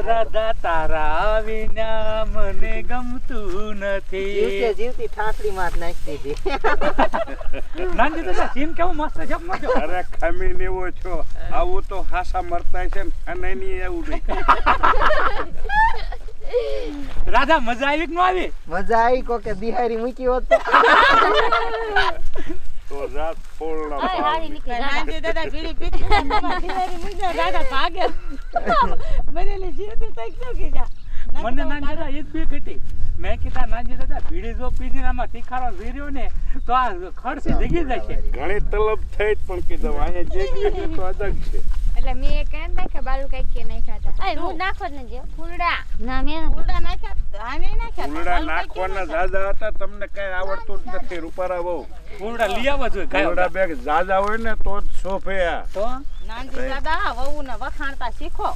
રાધા તારા વિના મને ગમતું નથી. જીવતે જીવતી ઠાઠડી માં જ નાખી દીધી. નાનજી દાદા સીન કેવો મસ્ત છે મજો. અરે ખમી neવો છો આવું તો હાસા મરતા છે અને ની એવું નહીં. રાધા મજા આવી કે ન આવી? મજા આવી કોકે બિહારી મૂકી હોત તો. તો રાત ફોડના નાનજી દાદા બીડી પીતી બિહારી મુજા રાધા ભાગે. બનેલી જીવતી તક શું કીધા? મને નાનજી દાદા એ જ બીક હતી. મેં કીધા નાનજી દાદા બીડી જો પીધી ને આમાં તીખારો વીર્યો ને તો આ ખડસી જગી જાય છે. ઘણી તલબ થઈ પણ કીધું અહીંયા જે ગયું તો અલગ છે. એટલે મેં એ કહે ને કે બાલુ કઈ કે નહીં ખાતા. એ હું નાખો ને જે ફૂલડા ના મેં ફૂલડા નાખ્યા આને નાખ્યા. ફૂલડા નાખવાના જાજા હતા તમને કઈ આવડતું જ નથી રૂપારા બહુ. ફૂલડા લઈ આવવા જોઈએ કાંઈ ફૂલડા બેગ જાજા હોય ને તો જ સોફે આ. તો નાનજી દાદા વહુને વખાણતા શીખો.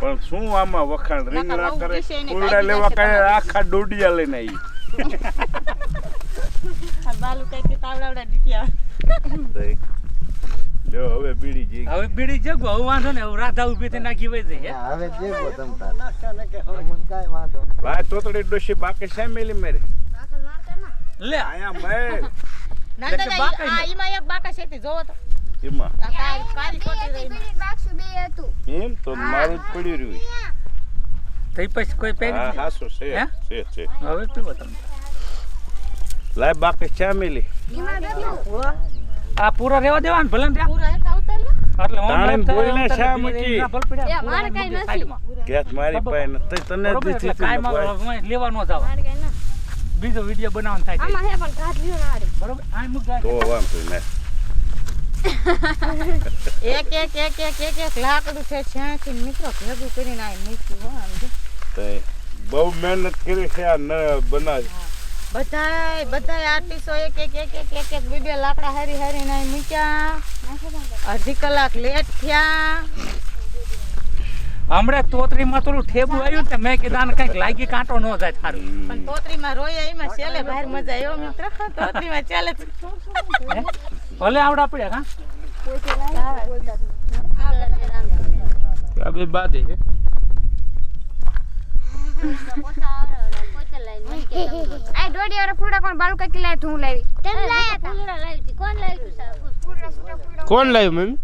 પણ શું આમાં વખાણ રીંગ નકર ના બહુ કરે વિષય ને ફૂલડા કાઢી લેવા નાખે કઈ તમારે. આખા ડોડિયા લઈને આવી. બાલુ કઈ કે તાવડાવડા દીત્યા. જો હવે બીડી જી હવે બીડી જગો હવે વાંધો ને હવે રાધા ઊભી થઈ નાખી વઈ જઈ. હવે જેવો તમતા મને કાઈ વાંધો નહીં. ભાઈ તોતડી ડોશી બાકી છે મેલી મેરે લે આયા મેલ નાનજી દાદા આ ઈમાં એક બાકા છે જોવો તો. એમાં આ કાળી કોટી રહી. એમ તો મારું જ પડ્યું રહ્યું તઈ પછી કોઈ પહેરી હા નથી. હાસો છે હે? છે હવે પીવો તમે. લાય બાકી ચા મેલી આ પૂરો રહેવા દેવા ને ભલે ને ત્યાં. પૂરા હેઠા ઉતાર લે. એટલે ઓમ તાણે લેફ્ટ બોલને થાય, શા ઉતર મૂકી? ના ભલ પડ્યા, એ, પૂરા મારે કાંઈ મૂકી નથી. સાઈડમાં. ગેસ મારી પાસે નથી તને બરોબર, એટલે દીધી કાંઈ હતી માં લેવા ન જાવ. મારે કઈ ના બીજો વિડીયો બનાવવાનો થાય છે. આમાં હે પણ કાઢ લ્યો ના રે. બરોબર આ મૂક જાય. તો વાંધો નહીં એક લાકડું છે છ્યાંથી મિત્રો ભેગું કરીને આ મૂક્યું હો આમ જો. તો બહુ મહેનત કરી છે આ ન બનાવી બધાય આર્ટિસ્ટો એક બે લાકડા હારી ને અહીં મૂક્યા. અડધી કલાક લેટ થયા. હમણાં તોતરીમાં થોડું ઠેબુ આવ્યું ને મેં કીધું આને કંઈક લાગી કાંટો ન જાય થારું. પણ તોતરીમાં રોયા એમાં છેલ્લે બહાર મજા આવ્યો મિત્ર. તોતરીમાં ચાલે છે. હે? ભલે આવડા પડ્યા આ બે બાદે છે આ દોડી વાળા ફૂલડા કોણ બાલુ કઈ લાય તું લાવી. તેમ લાયા ફૂલડા લાવી હતી. કોણ લાવ્યું? કોણ લાવ્યું મમ્મી